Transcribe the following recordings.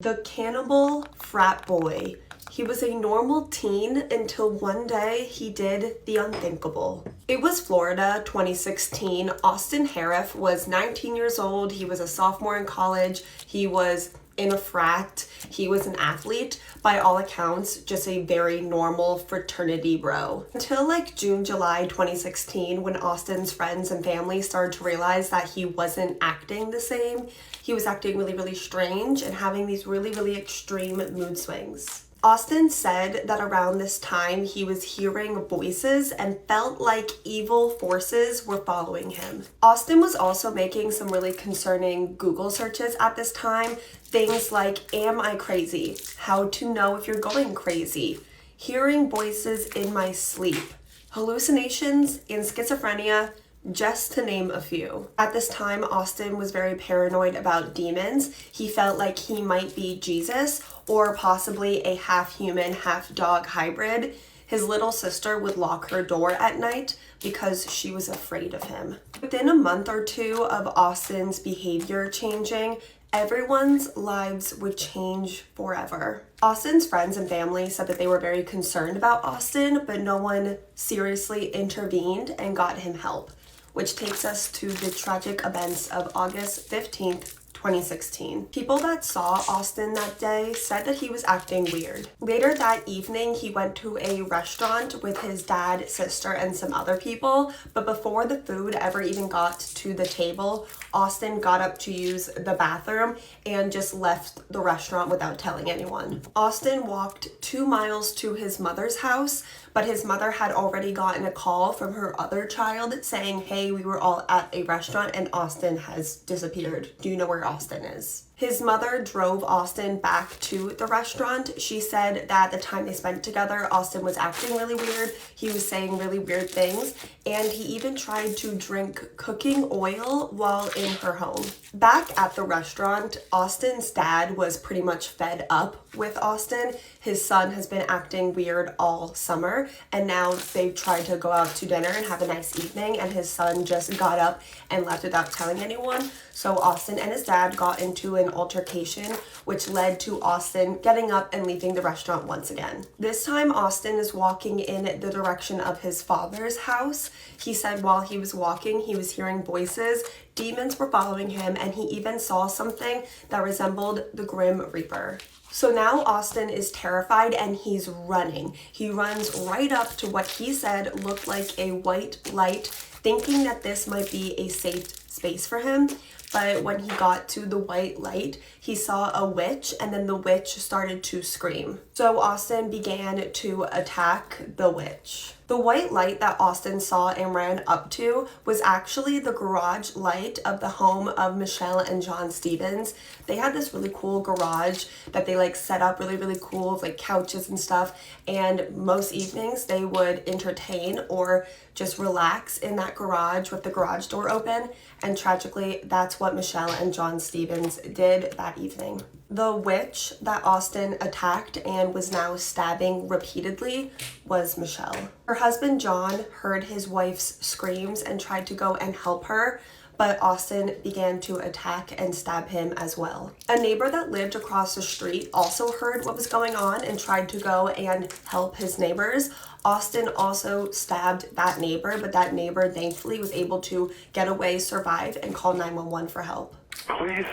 The cannibal frat boy. He was a normal teen until one day he did the unthinkable. It was Florida, 2016. Austin Harriff was 19 years old. He was a sophomore in college. He was in a frat. He was an athlete. By all accounts, just a very normal fraternity bro. Until like June, July 2016, when Austin's friends and family started to realize that he wasn't acting the same. He was acting really, really strange and having these really, really extreme mood swings. Austin said that around this time he was hearing voices and felt like evil forces were following him. Austin was also making some really concerning Google searches at this time. Things like, am I crazy? How to know if you're going crazy? Hearing voices in my sleep. Hallucinations and schizophrenia, just to name a few. At this time, Austin was very paranoid about demons. He felt like he might be Jesus or possibly a half-human, half-dog hybrid. His little sister would lock her door at night because she was afraid of him. Within a month or two of Austin's behavior changing, everyone's lives would change forever. Austin's friends and family said that they were very concerned about Austin, but no one seriously intervened and got him help. Which takes us to the tragic events of August 15th, 2016. People that saw Austin that day said that he was acting weird. Later that evening, he went to a restaurant with his dad, sister, and some other people, but before the food ever even got to the table, Austin got up to use the bathroom and just left the restaurant without telling anyone. Austin walked 2 miles to his mother's house, but his mother had already gotten a call from her other child saying, hey, we were all at a restaurant and Austin has disappeared. Do you know where Austin is? His mother drove Austin back to the restaurant. She said that the time they spent together, Austin was acting really weird. He was saying really weird things, and he even tried to drink cooking oil while in her home. Back at the restaurant, Austin's dad was pretty much fed up with Austin. His son has been acting weird all summer, and now they've tried to go out to dinner and have a nice evening, and his son just got up and left without telling anyone. So Austin and his dad got into an altercation, which led to Austin getting up and leaving the restaurant once again. This time, Austin is walking in the direction of his father's house. He said while he was walking, he was hearing voices, demons were following him, and he even saw something that resembled the Grim Reaper. So now Austin is terrified and he's running. He runs right up to what he said looked like a white light, thinking that this might be a safe space for him. But when he got to the white light, he saw a witch, and then the witch started to scream. So Austin began to attack the witch. The white light that Austin saw and ran up to was actually the garage light of the home of Michelle and John Stevens. They had this really cool garage that they like set up really, really cool with like couches and stuff. And most evenings they would entertain or just relax in that garage with the garage door open. And tragically, that's what Michelle and John Stevens did that evening. The witch that Austin attacked and was now stabbing repeatedly was Michelle. Her husband John heard his wife's screams and tried to go and help her, but Austin began to attack and stab him as well. A neighbor that lived across the street also heard what was going on and tried to go and help his neighbors. Austin also stabbed that neighbor, but that neighbor thankfully was able to get away, survive, and call 911 for help. Please,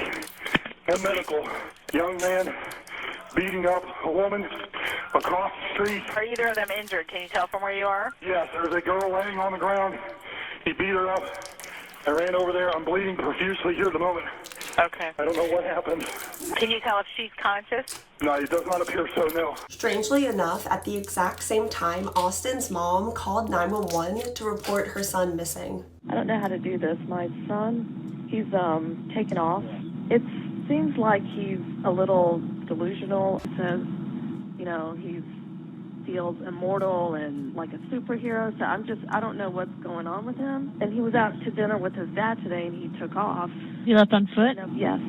a medical. Young man beating up a woman across the street. Are either of them injured? Can you tell from where you are? Yes, there's a girl laying on the ground. He beat her up. I ran over there. I'm bleeding profusely here at the moment. Okay. I don't know what happened. Can you tell if she's conscious? No, it does not appear so, no. Strangely enough, at the exact same time, Austin's mom called 911 to report her son missing. I don't know how to do this. My son, he's taken off. It seems like he's a little delusional. It says, you know, he feels immortal and like a superhero. So I don't know what's going on with him. And he was out to dinner with his dad today and he took off. You left on foot? Yes.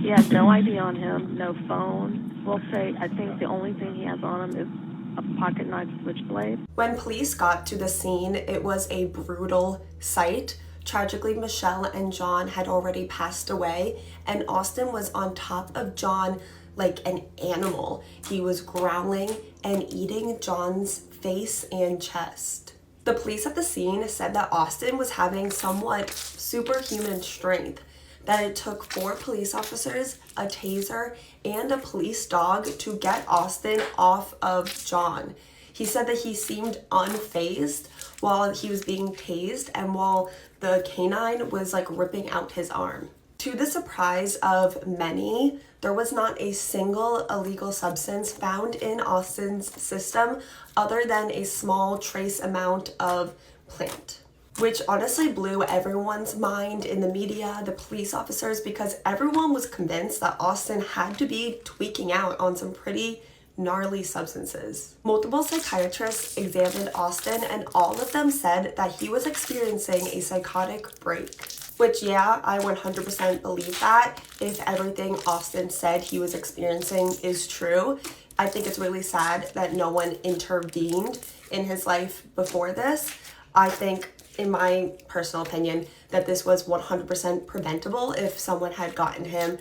He had no ID on him, no phone. We'll say, I think the only thing he has on him is a pocket knife switchblade. When police got to the scene, it was a brutal sight. Tragically, Michelle and John had already passed away, and Austin was on top of John, like an animal. He was growling and eating John's face and chest. The police at the scene said that Austin was having somewhat superhuman strength, that it took 4 police officers, a taser, and a police dog to get Austin off of John. He said that he seemed unfazed while he was being tased and while the canine was like ripping out his arm. To the surprise of many, there was not a single illegal substance found in Austin's system other than a small trace amount of plant, which honestly blew everyone's mind in the media, the police officers, because everyone was convinced that Austin had to be tweaking out on some pretty gnarly substances. Multiple psychiatrists examined Austin and all of them said that he was experiencing a psychotic break. Which, yeah, I 100% believe that if everything Austin said he was experiencing is true. I think it's really sad that no one intervened in his life before this. I think, in my personal opinion, that this was 100% preventable if someone had gotten him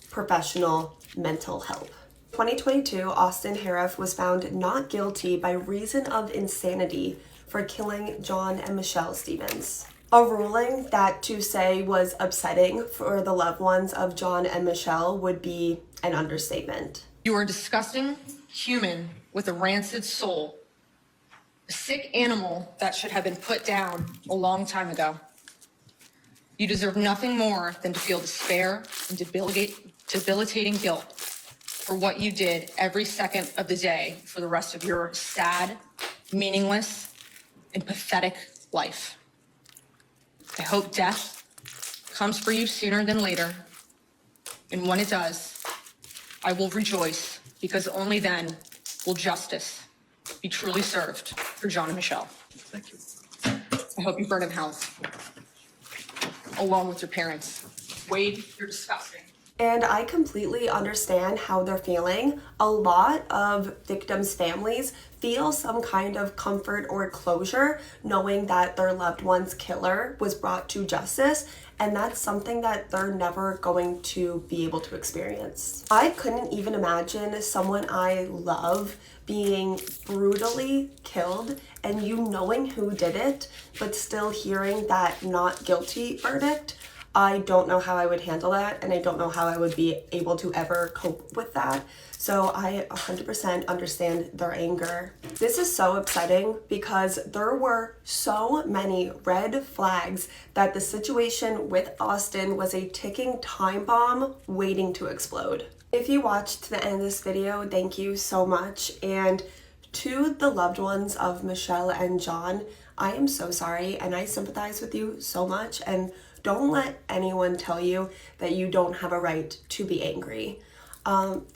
professional mental help. 2022, Austin Harif was found not guilty by reason of insanity for killing John and Michelle Stevens. A ruling that to say was upsetting for the loved ones of John and Michelle would be an understatement. You are a disgusting human with a rancid soul, a sick animal that should have been put down a long time ago. You deserve nothing more than to feel despair and debilitating guilt for what you did every second of the day for the rest of your sad, meaningless, and pathetic life. I hope death comes for you sooner than later, and when it does, I will rejoice, because only then will justice be truly served for John and Michelle. Thank you. I hope you burn in hell, along with your parents. Wade, you're disgusting. And I completely understand how they're feeling. A lot of victims' families feel some kind of comfort or closure knowing that their loved one's killer was brought to justice, and that's something that they're never going to be able to experience. I couldn't even imagine someone I love being brutally killed and you knowing who did it, but still hearing that not guilty verdict. I don't know how I would handle that, and I don't know how I would be able to ever cope with that. So I 100% understand their anger. This is so upsetting because there were so many red flags that the situation with Austin was a ticking time bomb waiting to explode. If you watched to the end of this video, thank you so much. And to the loved ones of Michelle and John, I am so sorry and I sympathize with you so much, and don't let anyone tell you that you don't have a right to be angry.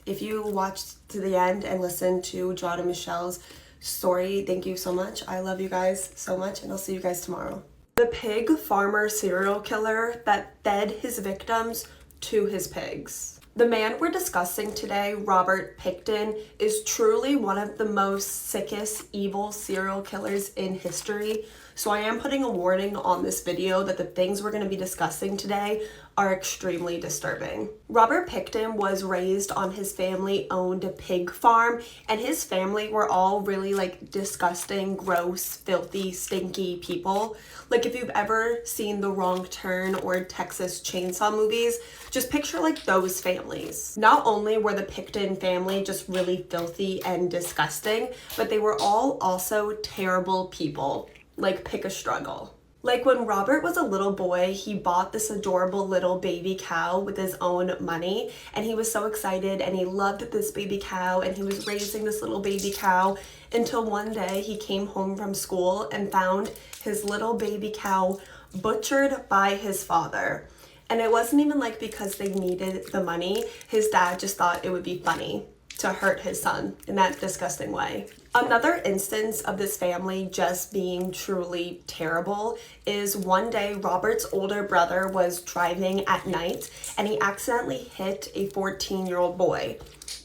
If you watched to the end and listened to John and Michelle's story, thank you so much. I love you guys so much, and I'll see you guys tomorrow. The pig farmer serial killer that fed his victims to his pigs. The man we're discussing today, Robert Pickton, is truly one of the most sickest, evil serial killers in history. So I am putting a warning on this video that the things we're going to be discussing today are extremely disturbing. Robert Pickton was raised on his family-owned pig farm, and his family were all really like disgusting, gross, filthy, stinky people. Like if you've ever seen The Wrong Turn or Texas Chainsaw movies, just picture like those families. Not only were the Pickton family just really filthy and disgusting, but they were all also terrible people. Like pick a struggle. Like when Robert was a little boy, he bought this adorable little baby cow with his own money, and he was so excited and he loved this baby cow and he was raising this little baby cow until one day he came home from school and found his little baby cow butchered by his father. And it wasn't even like because they needed the money. His dad just thought it would be funny to hurt his son in that disgusting way. Another instance of this family just being truly terrible is one day Robert's older brother was driving at night and he accidentally hit a 14-year-old boy.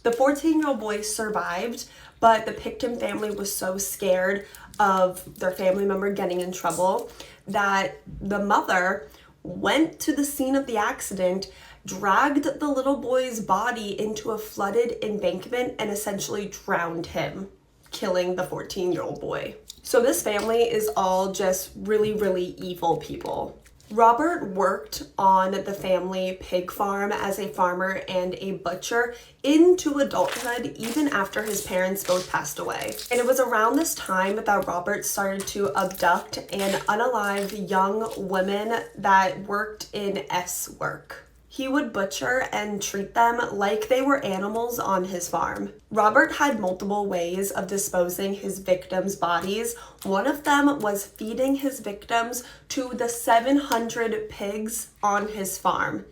The 14-year-old boy survived, but the Pickton family was so scared of their family member getting in trouble that the mother went to the scene of the accident, dragged the little boy's body into a flooded embankment and essentially drowned him, killing the 14-year-old boy. So this family is all just really, really evil people. Robert worked on the family pig farm as a farmer and a butcher into adulthood, even after his parents both passed away. And it was around this time that Robert started to abduct and unalive young women that worked in S work. He would butcher and treat them like they were animals on his farm. Robert had multiple ways of disposing his victims' bodies. One of them was feeding his victims to the 700 pigs on his farm.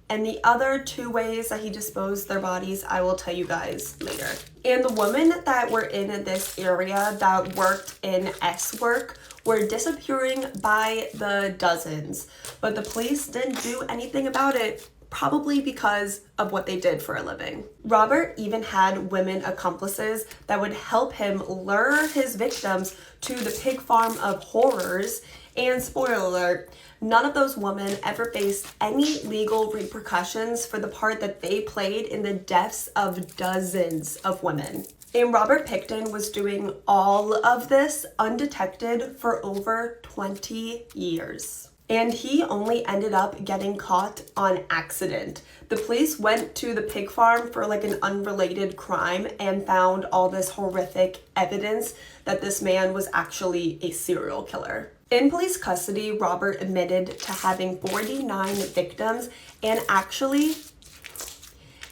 And the other 2 ways that he disposed their bodies, I will tell you guys later. And the women that were in this area that worked in S work were disappearing by the dozens, but the police didn't do anything about it, probably because of what they did for a living. Robert even had women accomplices that would help him lure his victims to the pig farm of horrors, and spoiler alert, none of those women ever faced any legal repercussions for the part that they played in the deaths of dozens of women. And Robert Pickton was doing all of this undetected for over 20 years. And he only ended up getting caught on accident. The police went to the pig farm for like an unrelated crime and found all this horrific evidence that this man was actually a serial killer. In police custody, Robert admitted to having 49 victims and actually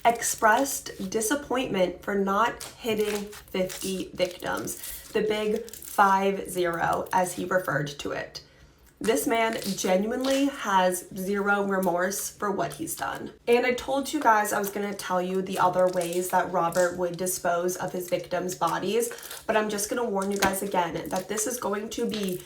expressed disappointment for not hitting 50 victims, the big 5-0 as he referred to it. This man genuinely has zero remorse for what he's done. And I told you guys I was going to tell you the other ways that Robert would dispose of his victims' bodies, but I'm just going to warn you guys again that this is going to be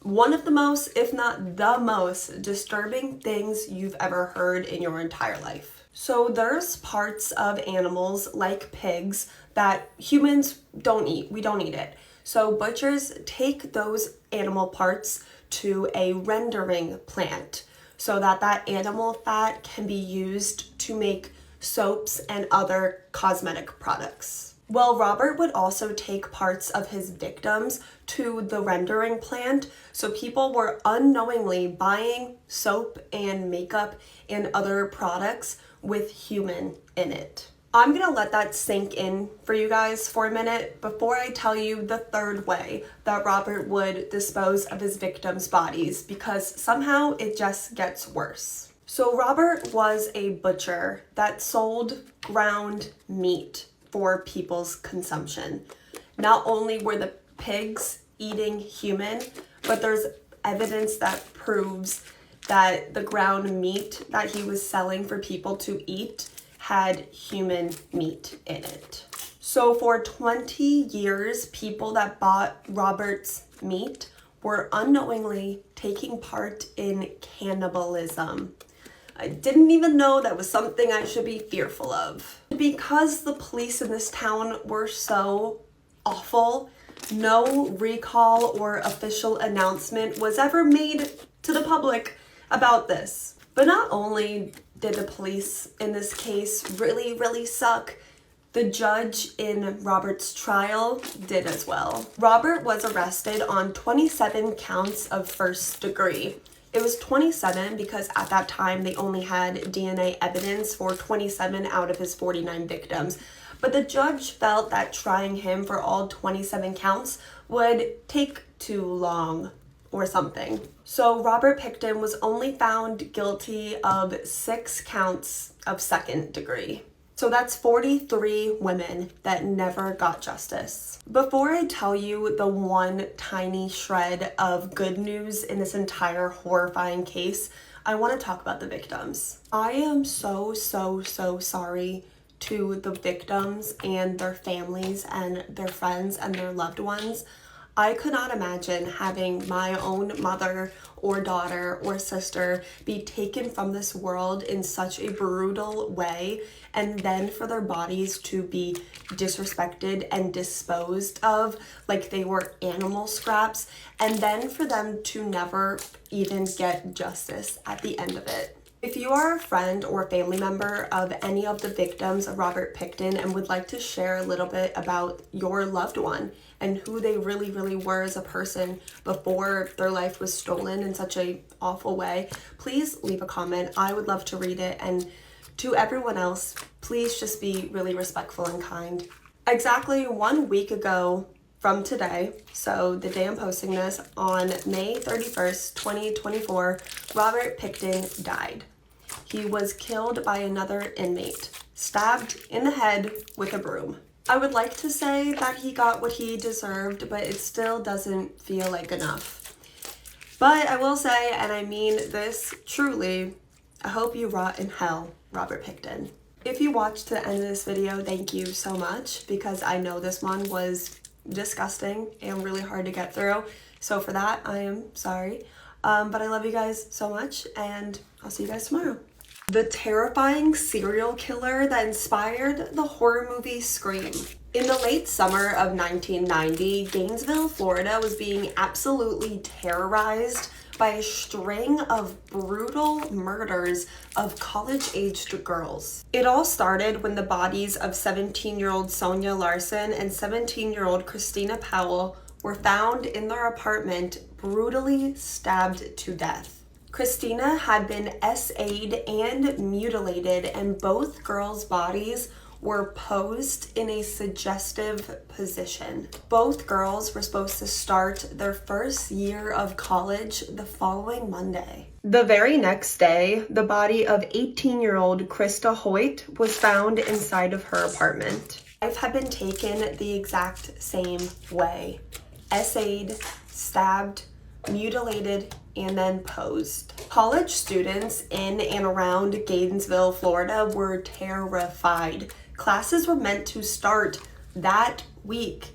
one of the most, if not the most, disturbing things you've ever heard in your entire life. So there's parts of animals like pigs that humans don't eat. We don't eat it. So butchers take those animal parts to a rendering plant so that that animal fat can be used to make soaps and other cosmetic products. Well, Robert would also take parts of his victims to the rendering plant, so people were unknowingly buying soap and makeup and other products with human in it. I'm gonna let that sink in for you guys for a minute before I tell you the third way that Robert would dispose of his victims' bodies, because somehow it just gets worse. So Robert was a butcher that sold ground meat for people's consumption. Not only were the pigs eating human, but there's evidence that proves that the ground meat that he was selling for people to eat had human meat in it. So for 20 years, people that bought Robert's meat were unknowingly taking part in cannibalism. I didn't even know that was something I should be fearful of. Because the police in this town were so awful, no recall or official announcement was ever made to the public about this. But not only did the police in this case really suck, the judge in Robert's trial did as well. Robert was arrested on 27 counts of first degree. It was 27 because at that time they only had DNA evidence for 27 out of his 49 victims. But the judge felt that trying him for all 27 counts would take too long or something. So Robert Pickton was only found guilty of 6 counts of second degree. So that's 43 women that never got justice. Before I tell you the one tiny shred of good news in this entire horrifying case, I want to talk about the victims. I am so sorry to the victims and their families and their friends and their loved ones. I could not imagine having my own mother or daughter or sister be taken from this world in such a brutal way, and then for their bodies to be disrespected and disposed of like they were animal scraps, and then for them to never even get justice at the end of it. If you are a friend or family member of any of the victims of Robert Pickton and would like to share a little bit about your loved one and who they really, really were as a person before their life was stolen in such a awful way, please leave a comment. I would love to read it. And to everyone else, please just be really respectful and kind. Exactly 1 week ago from today, so the day I'm posting this, on May 31st, 2024, Robert Pickton died. He was killed by another inmate, stabbed in the head with a broom. I would like to say that he got what he deserved, but it still doesn't feel like enough. But I will say, and I mean this truly, I hope you rot in hell, Robert Pickton. If you watched to the end of this video, thank you so much, because I know this one was disgusting and really hard to get through. So for that, I am sorry. But I love you guys so much, and I'll see you guys tomorrow. The terrifying serial killer that inspired the horror movie Scream. In the late summer of 1990, Gainesville, Florida was being absolutely terrorized by a string of brutal murders of college-aged girls. It all started when the bodies of 17-year-old Sonia Larson and 17-year-old Christina Powell were found in their apartment, brutally stabbed to death. Christina had been SA'd and mutilated, and both girls' bodies were posed in a suggestive position. Both girls were supposed to start their first year of college the following Monday. The very next day, the body of 18-year-old Krista Hoyt was found inside of her apartment. Life had been taken the exact same way. SA'd, stabbed, mutilated, and then posed. College students in and around Gainesville, Florida were terrified. Classes were meant to start that week.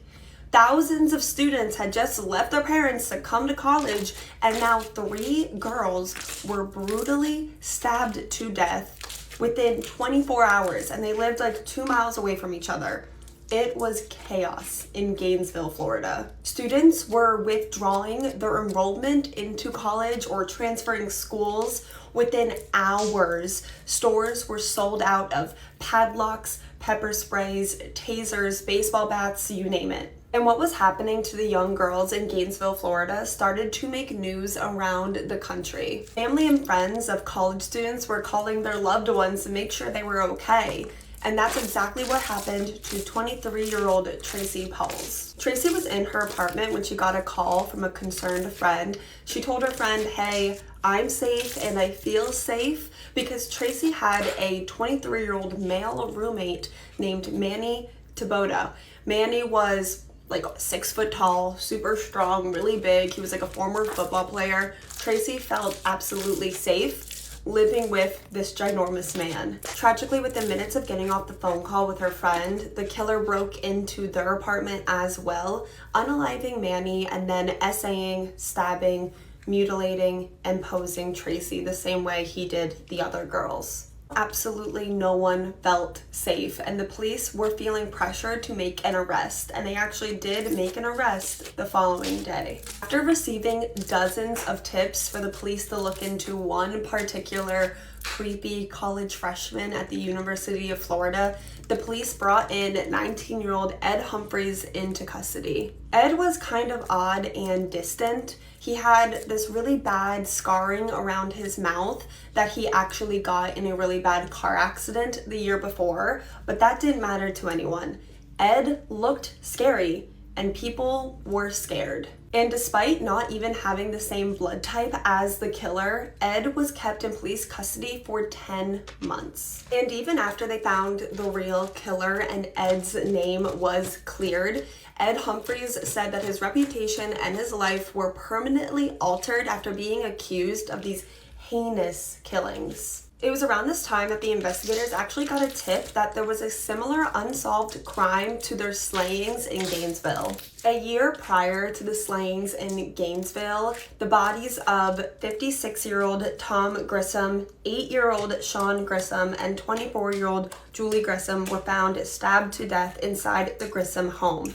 Thousands of students had just left their parents to come to college, and now 3 girls were brutally stabbed to death within 24 hours, and they lived like 2 miles away from each other. It was chaos in Gainesville, Florida. Students were withdrawing their enrollment into college or transferring schools within hours. Stores were sold out of padlocks, pepper sprays, tasers, baseball bats, you name it. And what was happening to the young girls in Gainesville, Florida started to make news around the country. Family and friends of college students were calling their loved ones to make sure they were okay. And that's exactly what happened to 23-year-old Tracy Pauls. Tracy was in her apartment when she got a call from a concerned friend. She told her friend, "Hey, I'm safe and I feel safe," because Tracy had a 23-year-old male roommate named Manny Thibodeau. Manny was like 6 foot tall, super strong, really big. He was like a former football player. Tracy felt absolutely safe living with this ginormous man. Tragically, within minutes of getting off the phone call with her friend, the killer broke into their apartment as well, unaliving Manny and then SAing, stabbing, mutilating, and posing Tracy the same way he did the other girls. Absolutely no one felt safe, and the police were feeling pressure to make an arrest, and they actually did make an arrest the following day. After receiving dozens of tips for the police to look into one particular creepy college freshman at the University of Florida, the police brought in 19-year-old Ed Humphreys into custody. Ed was kind of odd and distant. He had this really bad scarring around his mouth that he actually got in a really bad car accident the year before, but that didn't matter to anyone. Ed looked scary, and people were scared. And despite not even having the same blood type as the killer, Ed was kept in police custody for 10 months. And even after they found the real killer and Ed's name was cleared, Ed Humphreys said that his reputation and his life were permanently altered after being accused of these heinous killings. It was around this time that the investigators actually got a tip that there was a similar unsolved crime to their slayings in Gainesville. A year prior to the slayings in Gainesville, the bodies of 56-year-old Tom Grissom, 8-year-old Sean Grissom, and 24-year-old Julie Grissom were found stabbed to death inside the Grissom home.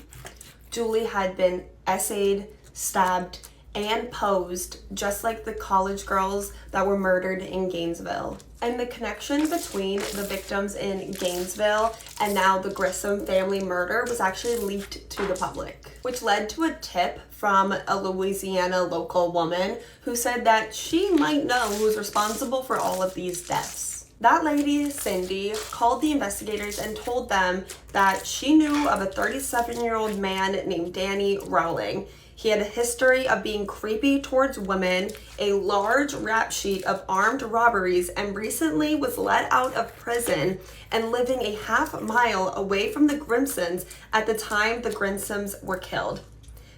Julie had been SA'd, stabbed, and posed just like the college girls that were murdered in Gainesville. And the connection between the victims in Gainesville and now the Grissom family murder was actually leaked to the public, which led to a tip from a Louisiana local woman who said that she might know who's responsible for all of these deaths. That lady, Cindy, called the investigators and told them that she knew of a 37-year-old man named Danny Rowling. He had a history of being creepy towards women, a large rap sheet of armed robberies, and recently was let out of prison and living a half-mile away from the Grimsons at the time the Grimsons were killed.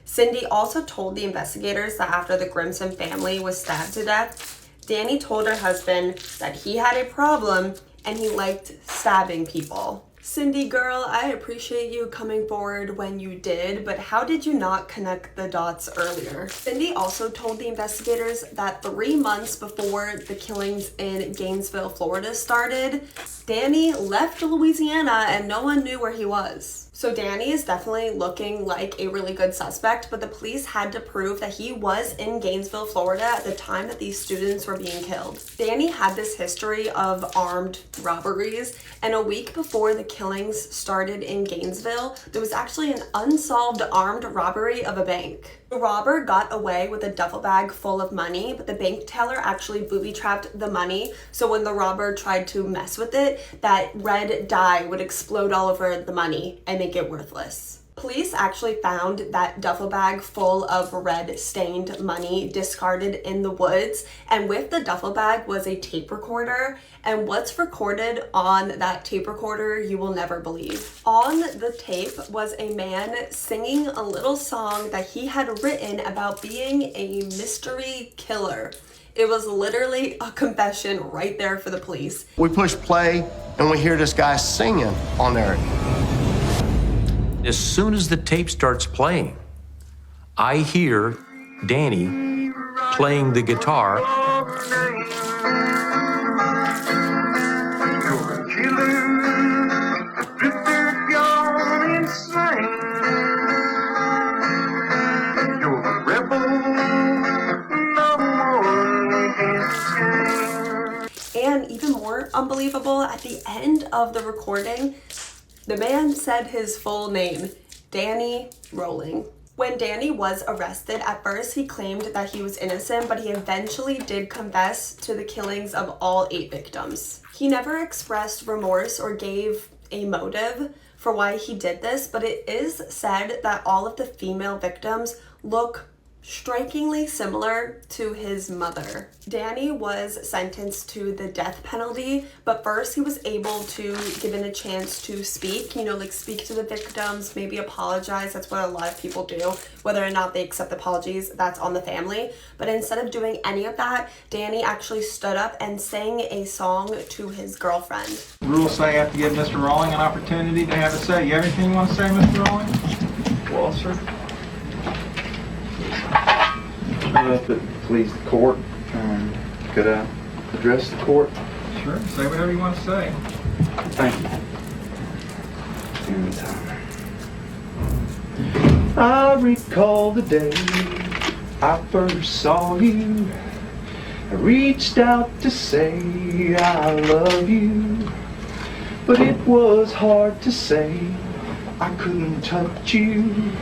Cindy also told the investigators that after the Grimson family was stabbed to death, Danny told her husband that he had a problem and he liked stabbing people. Cindy girl, I appreciate you coming forward when you did, but how did you not connect the dots earlier? Cindy also told the investigators that 3 months before the killings in Gainesville, Florida started, Danny left Louisiana and no one knew where he was. So Danny is definitely looking like a really good suspect, but the police had to prove that he was in Gainesville, Florida at the time that these students were being killed. Danny had this history of armed robberies, and a week before the killings started in Gainesville, there was actually an unsolved armed robbery of a bank. The robber got away with a duffel bag full of money, but the bank teller actually booby-trapped the money, so when the robber tried to mess with it, that red dye would explode all over the money and make it worthless. Police actually found that duffel bag full of red stained money discarded in the woods, and with the duffel bag was a tape recorder, and what's recorded on that tape recorder you will never believe. On the tape was a man singing a little song that he had written about being a mystery killer. It was literally a confession right there for the police. We push play and we hear this guy singing on there. As soon as the tape starts playing, I hear Danny playing the guitar. And even more unbelievable, at the end of the recording, the man said his full name, Danny Rowling. When Danny was arrested, at first he claimed that he was innocent, but he eventually did confess to the killings of all 8 victims. He never expressed remorse or gave a motive for why he did this, but it is said that all of the female victims look strikingly similar to his mother. Danny was sentenced to the death penalty, but first he was able to given a chance to speak, like speak to the victims, maybe apologize. That's what a lot of people do. Whether or not they accept apologies, that's on the family. But instead of doing any of that, Danny actually stood up and sang a song to his girlfriend. Rules say I have to give Mr. Rowling an opportunity to have a say. You have anything you want to say, Mr. Rowling? Well, sir, if it please the court, could I address the court? Sure, say whatever you want to say. Thank you. I recall the day I first saw you. I reached out to say I love you, but it was hard to say. I couldn't touch you.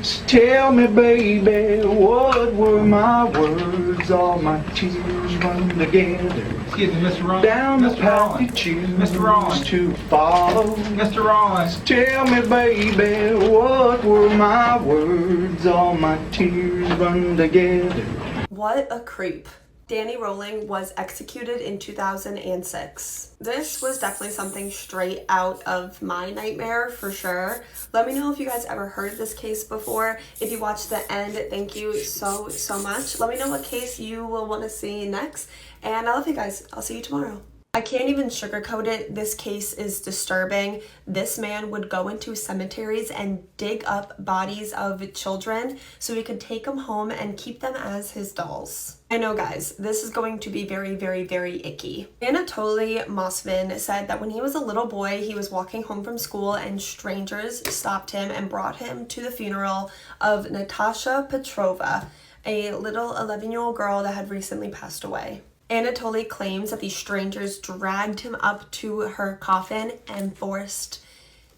So tell me, baby, what were my words? All my tears run together. Excuse me, Mr. Rowling. Down the path you choose to follow. Mr. Rowling. So tell me, baby, what were my words? All my tears run together. What a creep. Danny Rowling was executed in 2006. This was definitely something straight out of my nightmare for sure. Let me know if you guys ever heard of this case before. If you watched the end, thank you so much. Let me know what case you will want to see next. And I love you guys. I'll see you tomorrow. I can't even sugarcoat it. This case is disturbing. This man would go into cemeteries and dig up bodies of children so he could take them home and keep them as his dolls. I know, guys, this is going to be very icky. Anatoly Mossman said that when he was a little boy, he was walking home from school and strangers stopped him and brought him to the funeral of Natasha Petrova, a little 11-year-old girl that had recently passed away. Anatoly claims that these strangers dragged him up to her coffin and forced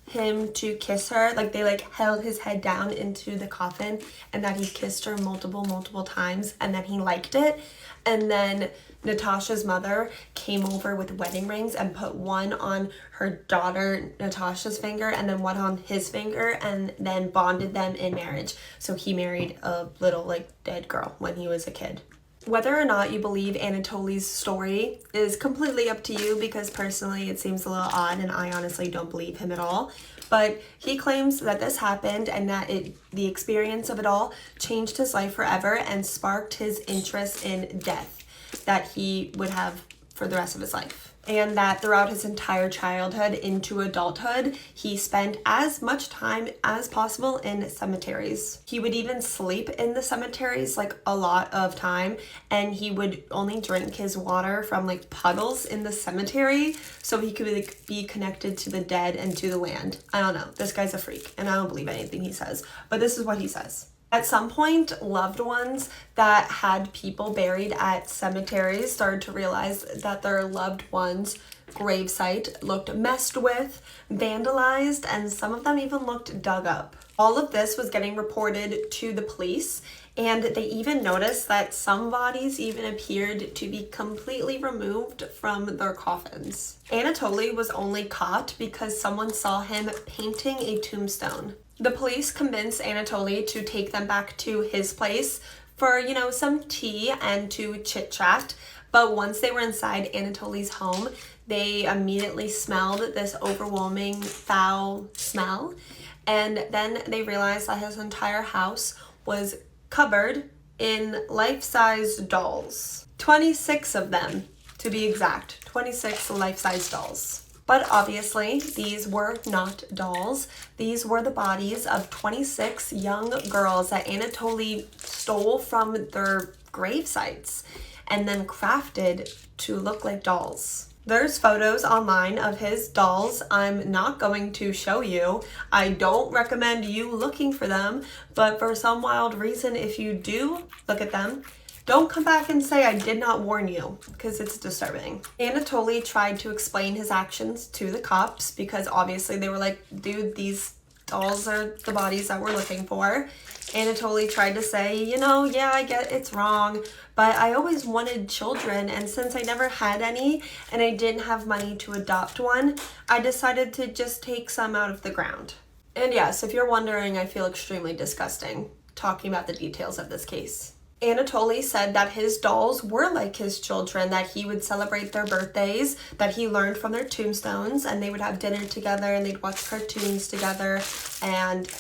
him to kiss her. Like, they like held his head down into the coffin, and that he kissed her multiple times, and then he liked it. And then Natasha's mother came over with wedding rings and put one on her daughter Natasha's finger and then one on his finger, and then bonded them in marriage. So he married a little like dead girl when he was a kid. Whether or not you believe Anatoly's story is completely up to you, because personally it seems a little odd and I honestly don't believe him at all. But he claims that this happened and that the experience of it all changed his life forever and sparked his interest in death that he would have for the rest of his life. And that throughout his entire childhood into adulthood, he spent as much time as possible in cemeteries. He would even sleep in the cemeteries like a lot of time, and he would only drink his water from like puddles in the cemetery so he could like be connected to the dead and to the land. I don't know, this guy's a freak and I don't believe anything he says, but this is what he says. At some point, loved ones that had people buried at cemeteries started to realize that their loved ones' gravesite looked messed with, vandalized, and some of them even looked dug up. All of this was getting reported to the police, and they even noticed that some bodies even appeared to be completely removed from their coffins. Anatoly was only caught because someone saw him painting a tombstone. The police convinced Anatoly to take them back to his place for, you know, some tea and to chit chat. But once they were inside Anatoly's home, they immediately smelled this overwhelming foul smell. And then they realized that his entire house was covered in life-size dolls. 26 of them, to be exact. 26 life-size dolls. But obviously, these were not dolls. These were the bodies of 26 young girls that Anatoly stole from their grave sites and then crafted to look like dolls. There's photos online of his dolls. I'm not going to show you. I don't recommend you looking for them, but for some wild reason, if you do look at them, don't come back and say I did not warn you, because it's disturbing. Anatoly tried to explain his actions to the cops because obviously they were like, dude, these dolls are the bodies that we're looking for. Anatoly tried to say, you know, yeah, I get it's wrong, but I always wanted children, and since I never had any and I didn't have money to adopt one, I decided to just take some out of the ground. And yes, if you're wondering, I feel extremely disgusting talking about the details of this case. Anatoly said that his dolls were like his children, that he would celebrate their birthdays, that he learned from their tombstones, and they would have dinner together and they'd watch cartoons together and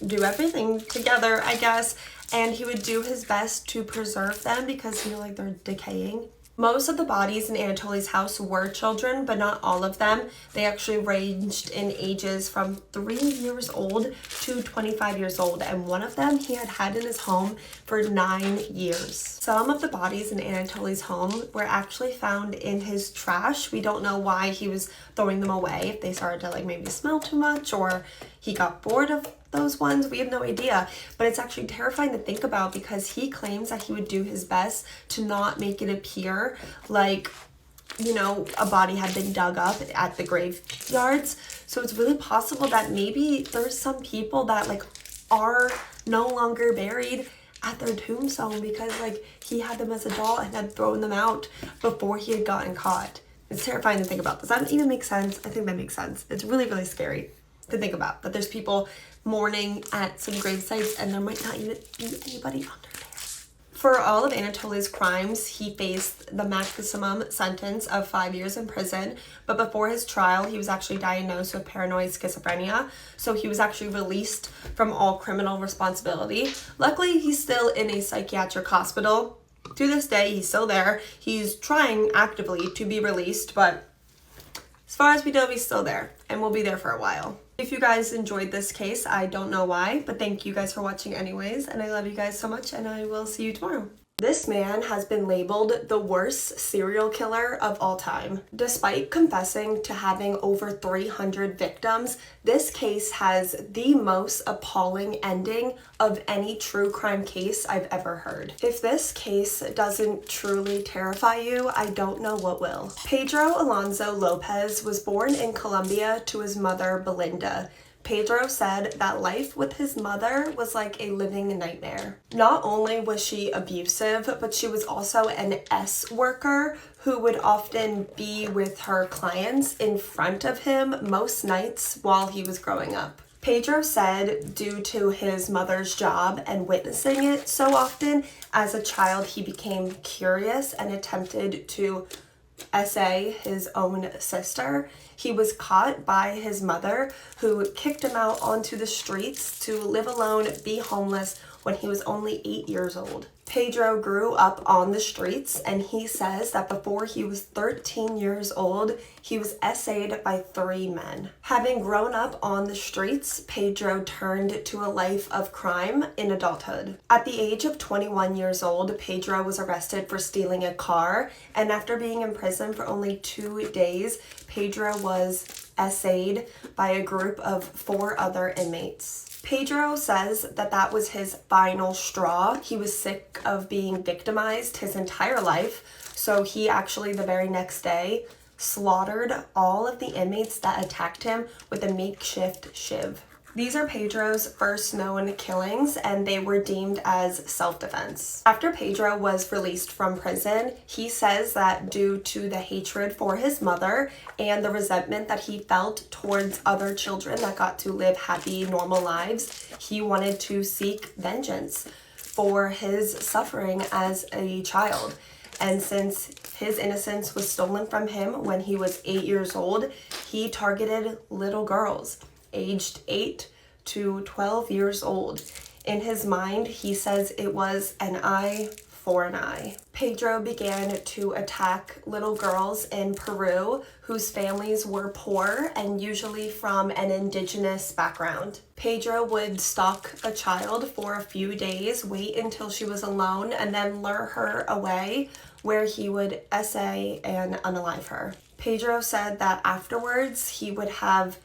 do everything together, I guess. And he would do his best to preserve them because, you know, like they're decaying. Most of the bodies in Anatoly's house were children, but not all of them. They actually ranged in ages from 3 years old to 25 years old, and one of them he had in his home for 9 years. Some of the bodies in Anatoly's home were actually found in his trash. We don't know why he was throwing them away, if they started to like maybe smell too much or he got bored of those ones. We have no idea, but it's actually terrifying to think about because he claims that he would do his best to not make it appear like, you know, a body had been dug up at the graveyards. So it's really possible that maybe there's some people that like are no longer buried at their tombstone because like he had them as a doll and had thrown them out before he had gotten caught. It's terrifying to think about. Does that even make sense? I think that makes sense. It's really, really scary to think about that there's people mourning at some grave sites and there might not even be anybody under there. For all of Anatoly's crimes, he faced the maximum sentence of 5 years in prison, but before his trial, he was actually diagnosed with paranoid schizophrenia, so he was actually released from all criminal responsibility. Luckily, he's still in a psychiatric hospital. To this day, he's still there. He's trying actively to be released, but as far as we know, he's still there and will be there for a while. If you guys enjoyed this case, I don't know why, but thank you guys for watching anyways, and I love you guys so much, and I will see you tomorrow. This man has been labeled the worst serial killer of all time. Despite confessing to having over 300 victims, this case has the most appalling ending of any true crime case I've ever heard. If this case doesn't truly terrify you, I don't know what will. Pedro Alonso Lopez was born in Colombia to his mother, Belinda. Pedro said that life with his mother was like a living nightmare. Not only was she abusive, but she was also an S worker who would often be with her clients in front of him most nights while he was growing up. Pedro said due to his mother's job and witnessing it so often, as a child he became curious and attempted to essay his own sister. He was caught by his mother, who kicked him out onto the streets to live alone, be homeless, when he was only 8 years old. Pedro grew up on the streets, and he says that before he was 13 years old, he was essayed by 3 men. Having grown up on the streets, Pedro turned to a life of crime in adulthood. At the age of 21 years old, Pedro was arrested for stealing a car, and after being in prison for only 2 days, Pedro was essayed by a group of 4 other inmates. Pedro says that that was his final straw. He was sick of being victimized his entire life, so he actually the very next day slaughtered all of the inmates that attacked him with a makeshift shiv. These are Pedro's first known killings, and they were deemed as self-defense. After Pedro was released from prison, he says that due to the hatred for his mother and the resentment that he felt towards other children that got to live happy, normal lives, he wanted to seek vengeance for his suffering as a child. And since his innocence was stolen from him when he was 8 years old, he targeted little girls aged 8 to 12 years old. In his mind, he says it was an eye for an eye. Pedro began to attack little girls in Peru whose families were poor and usually from an indigenous background. Pedro would stalk a child for a few days, wait until she was alone, and then lure her away, where he would essay and unalive her. Pedro said that afterwards he would have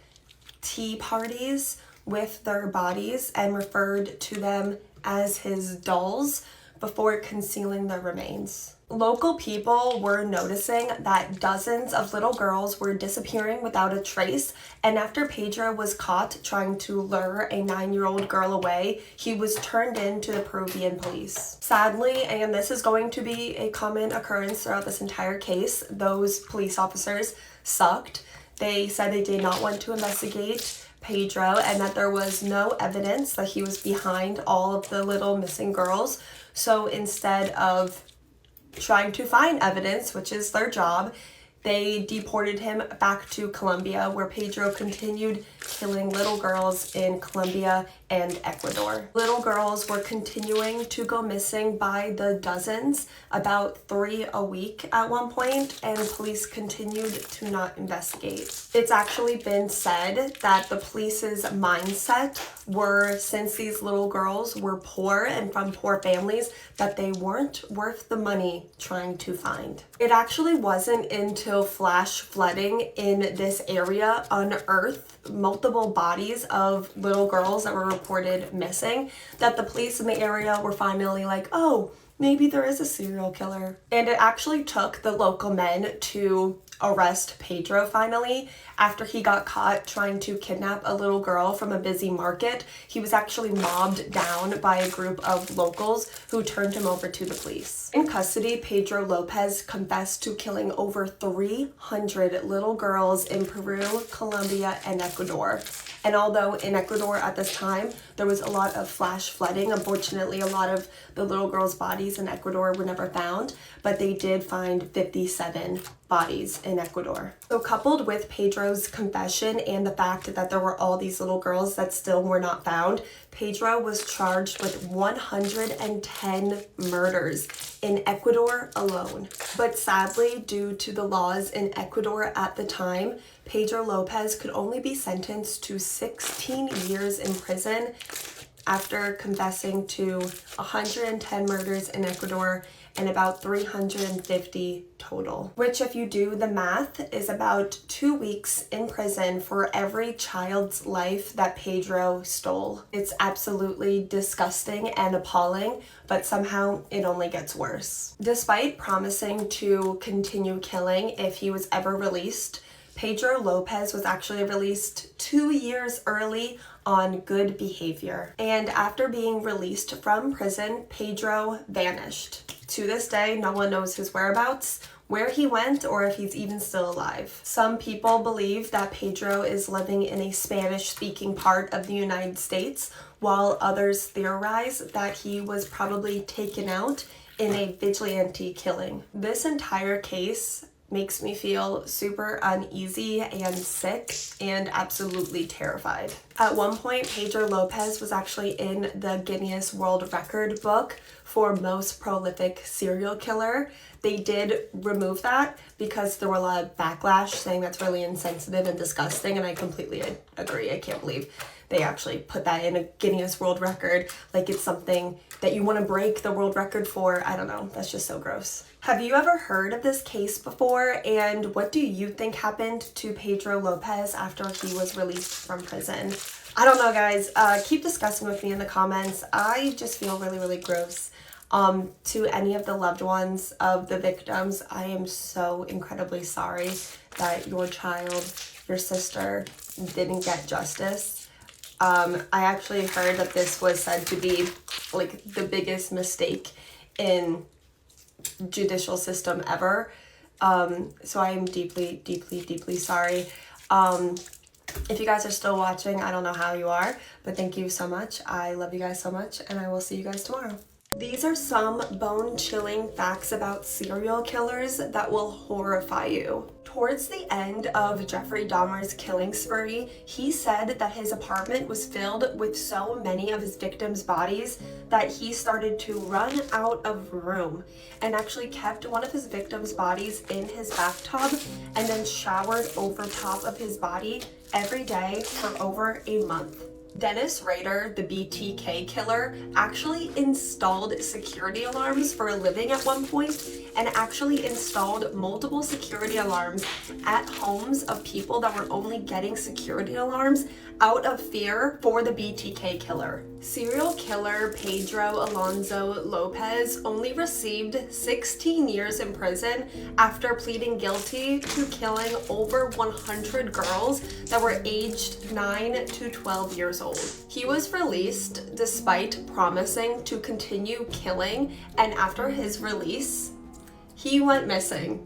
tea parties with their bodies and referred to them as his dolls before concealing their remains. Local people were noticing that dozens of little girls were disappearing without a trace, and after Pedro was caught trying to lure a 9-year-old girl away, he was turned in to the Peruvian police. Sadly, and this is going to be a common occurrence throughout this entire case, those police officers sucked. They said they did not want to investigate Pedro and that there was no evidence that he was behind all of the little missing girls. So instead of trying to find evidence, which is their job, they deported him back to Colombia, where Pedro continued killing little girls in Colombia and Ecuador. Little girls were continuing to go missing by the dozens, about 3 a week at one point, and police continued to not investigate. It's actually been said that the police's mindset were, since these little girls were poor and from poor families, that they weren't worth the money trying to find. It actually wasn't until flash flooding in this area unearthed multiple bodies of little girls that were reported missing that the police in the area were finally like, oh, maybe there is a serial killer. And it actually took the local men to arrest Pedro finally. After he got caught trying to kidnap a little girl from a busy market, he was actually mobbed down by a group of locals who turned him over to the police. In custody, Pedro Lopez confessed to killing over 300 little girls in Peru, Colombia, and Ecuador. And although in Ecuador at this time, there was a lot of flash flooding, unfortunately, a lot of the little girls' bodies in Ecuador were never found, but they did find 57 bodies in Ecuador. So coupled with Pedro's confession and the fact that there were all these little girls that still were not found, Pedro was charged with 110 murders in Ecuador alone. But sadly, due to the laws in Ecuador at the time, Pedro Lopez could only be sentenced to 16 years in prison after confessing to 110 murders in Ecuador and about 350 total, which, if you do the math, is about 2 weeks in prison for every child's life that Pedro stole. It's absolutely disgusting and appalling, but somehow it only gets worse. Despite promising to continue killing if he was ever released, Pedro Lopez was actually released 2 years early on good behavior. And after being released from prison, Pedro vanished. To this day, no one knows his whereabouts, where he went, or if he's even still alive. Some people believe that Pedro is living in a Spanish-speaking part of the United States, while others theorize that he was probably taken out in a vigilante killing. This entire case makes me feel super uneasy and sick and absolutely terrified. At one point, Pedro Lopez was actually in the Guinness World Record book for most prolific serial killer. They did remove that because there were a lot of backlash saying that's really insensitive and disgusting, and I completely agree. I can't believe they actually put that in a Guinness World Record like it's something that you want to break the world record for. I don't know, that's just so gross. Have you ever heard of this case before, and what do you think happened to Pedro Lopez after he was released from prison? I don't know, guys. Keep discussing with me in the comments. I just feel really, really gross. To any of the loved ones of the victims, I am so incredibly sorry that your child, your sister, didn't get justice. I actually heard that this was said to be like the biggest mistake in judicial system ever. So I am deeply, deeply, deeply sorry. If you guys are still watching, I don't know how you are, but thank you so much. I love you guys so much, and I will see you guys tomorrow. These are some bone-chilling facts about serial killers that will horrify you. Towards the end of Jeffrey Dahmer's killing spree, he said that his apartment was filled with so many of his victims' bodies that he started to run out of room and actually kept one of his victims' bodies in his bathtub and then showered over top of his body every day for over a month. Dennis Rader, the BTK killer, actually installed security alarms for a living at one point and actually installed multiple security alarms at homes of people that were only getting security alarms out of fear for the BTK killer. Serial killer Pedro Alonso Lopez only received 16 years in prison after pleading guilty to killing over 100 girls that were aged 9 to 12 years old. He was released despite promising to continue killing, and after his release, he went missing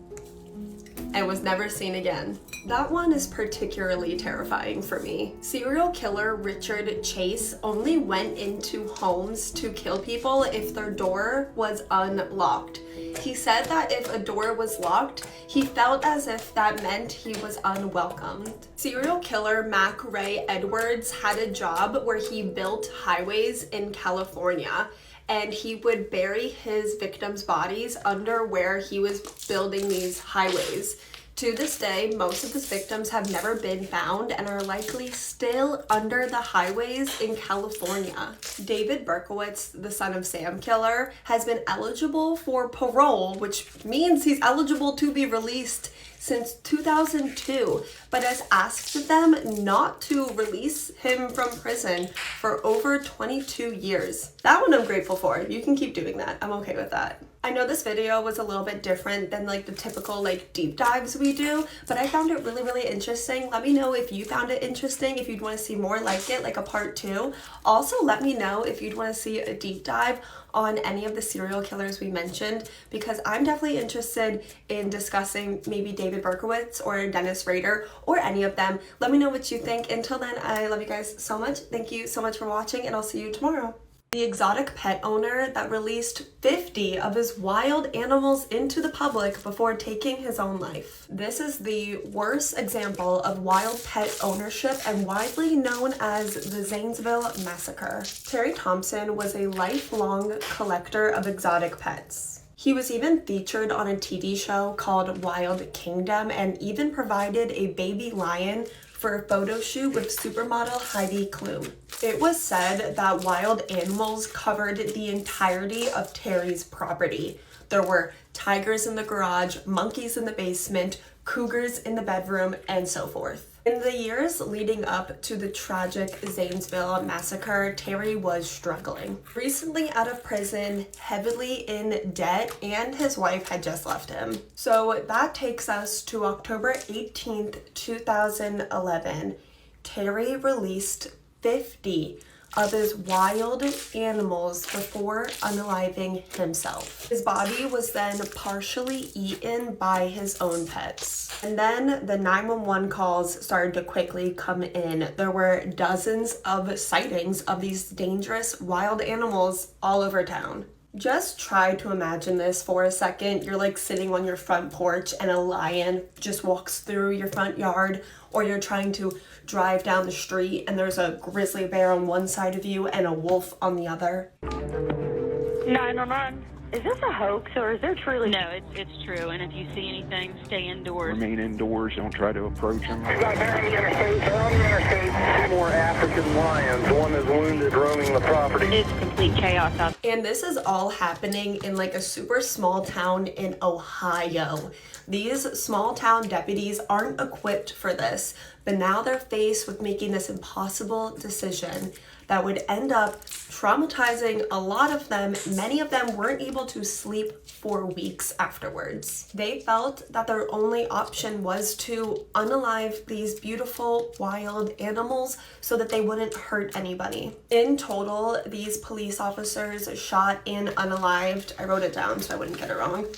and was never seen again. That one is particularly terrifying for me. Serial killer Richard Chase only went into homes to kill people if their door was unlocked. He said that if a door was locked, he felt as if that meant he was unwelcomed. Serial killer Mac Ray Edwards had a job where he built highways in California, and he would bury his victims' bodies under where he was building these highways. To this day, most of his victims have never been found and are likely still under the highways in California. David Berkowitz, the son of Sam killer, has been eligible for parole, which means he's eligible to be released since 2002, but has asked them not to release him from prison for over 22 years. That one I'm grateful for. You can keep doing that. I'm okay with that. I know this video was a little bit different than like the typical like deep dives we do, but I found it really, really interesting. Let me know if you found it interesting, if you'd want to see more like it, like a part 2. Also, let me know if you'd want to see a deep dive on any of the serial killers we mentioned, because I'm definitely interested in discussing maybe David Berkowitz or Dennis Rader or any of them. Let me know what you think. Until then, I love you guys so much. Thank you so much for watching, and I'll see you tomorrow. The exotic pet owner that released 50 of his wild animals into the public before taking his own life. This is the worst example of wild pet ownership and widely known as the Zanesville Massacre. Terry Thompson was a lifelong collector of exotic pets. He was even featured on a TV show called Wild Kingdom and even provided a baby lion for a photo shoot with supermodel Heidi Klum. It was said that wild animals covered the entirety of Terry's property. There were tigers in the garage, monkeys in the basement, cougars in the bedroom, and so forth. In the years leading up to the tragic Zanesville massacre, Terry was struggling. Recently out of prison, heavily in debt, and his wife had just left him. So that takes us to October 18th, 2011. Terry released 50 of his wild animals before unaliving himself. His body was then partially eaten by his own pets. And then the 911 calls started to quickly come in. There were dozens of sightings of these dangerous wild animals all over town. Just try to imagine this for a second. You're like sitting on your front porch and a lion just walks through your front yard, or you're trying to drive down the street and there's a grizzly bear on one side of you and a wolf on the other. 911. Is this a hoax or is there truly? No, it's true. And if you see anything, stay indoors. Remain indoors. Don't try to approach them. They're on the interstate. 2 more African lions. One is wounded roaming the property. It's complete chaos out there. And this is all happening in like a super small town in Ohio. These small town deputies aren't equipped for this, but now they're faced with making this impossible decision that would end up traumatizing a lot of them. Many of them weren't able to sleep for weeks afterwards. They felt that their only option was to unalive these beautiful wild animals so that they wouldn't hurt anybody. In total, these police officers shot and unalived, I wrote it down so I wouldn't get it wrong,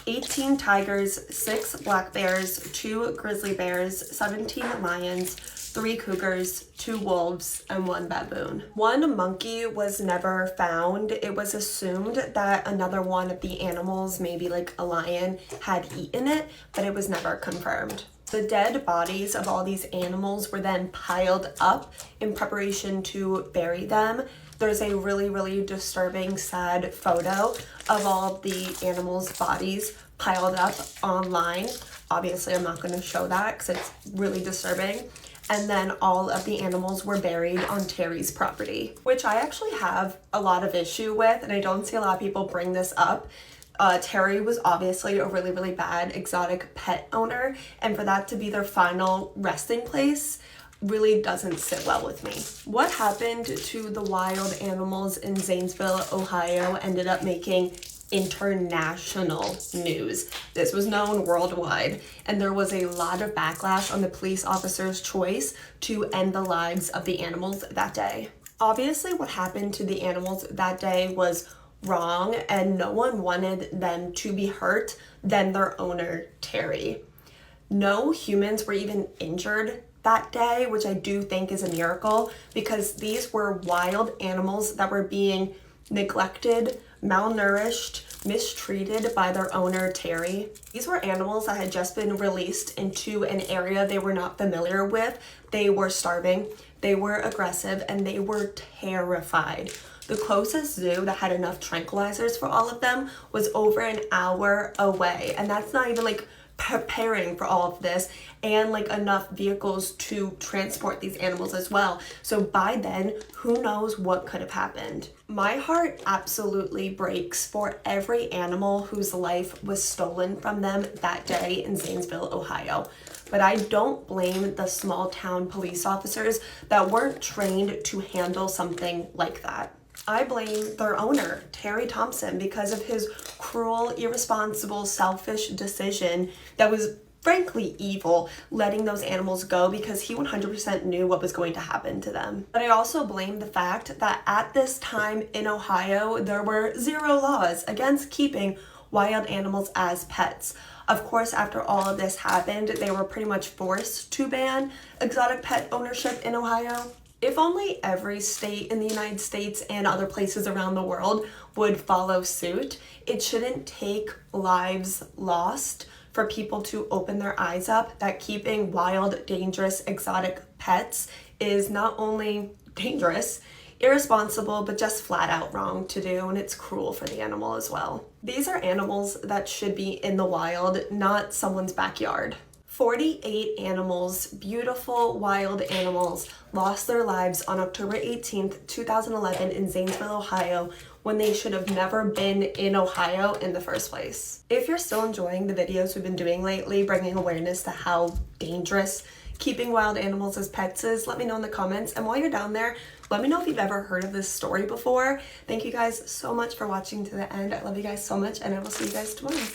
18 tigers, 6 black bears, 2 grizzly bears, 17 lions, 3 cougars, 2 wolves, and 1 baboon. 1 monkey was never found. It was assumed that another one of the animals, maybe like a lion, had eaten it, but it was never confirmed. The dead bodies of all these animals were then piled up in preparation to bury them. There's a really, really disturbing, sad photo of all the animals' bodies piled up online. Obviously, I'm not going to show that because it's really disturbing. And then all of the animals were buried on Terry's property, which I actually have a lot of issue with, and I don't see a lot of people bring this up. Terry was obviously a really, really bad exotic pet owner, and for that to be their final resting place really doesn't sit well with me. What happened to the wild animals in Zanesville, Ohio ended up making international news. This was known worldwide, and there was a lot of backlash on the police officer's choice to end the lives of the animals that day. Obviously, what happened to the animals that day was wrong, and no one wanted them to be hurt than their owner, Terry. No humans were even injured that day, which I do think is a miracle, because these were wild animals that were being neglected, malnourished, mistreated by their owner, Terry. These were animals that had just been released into an area they were not familiar with. They were starving, they were aggressive, and they were terrified. The closest zoo that had enough tranquilizers for all of them was over an hour away, and that's not even like preparing for all of this and like enough vehicles to transport these animals as well. So by then, who knows what could have happened. My heart absolutely breaks for every animal whose life was stolen from them that day in Zanesville, Ohio. But I don't blame the small town police officers that weren't trained to handle something like that. I blame their owner, Terry Thompson, because of his cruel, irresponsible, selfish decision that was frankly evil, letting those animals go because he 100% knew what was going to happen to them. But I also blame the fact that at this time in Ohio, there were 0 laws against keeping wild animals as pets. Of course, after all of this happened, they were pretty much forced to ban exotic pet ownership in Ohio. If only every state in the United States and other places around the world would follow suit, it shouldn't take lives lost for people to open their eyes up that keeping wild, dangerous, exotic pets is not only dangerous, irresponsible, but just flat out wrong to do, and it's cruel for the animal as well. These are animals that should be in the wild, not someone's backyard. 48 animals, beautiful wild animals, lost their lives on October 18th, 2011 in Zanesville, Ohio, when they should have never been in Ohio in the first place. If you're still enjoying the videos we've been doing lately, bringing awareness to how dangerous keeping wild animals as pets is, let me know in the comments. And while you're down there, let me know if you've ever heard of this story before. Thank you guys so much for watching to the end. I love you guys so much, and I will see you guys tomorrow.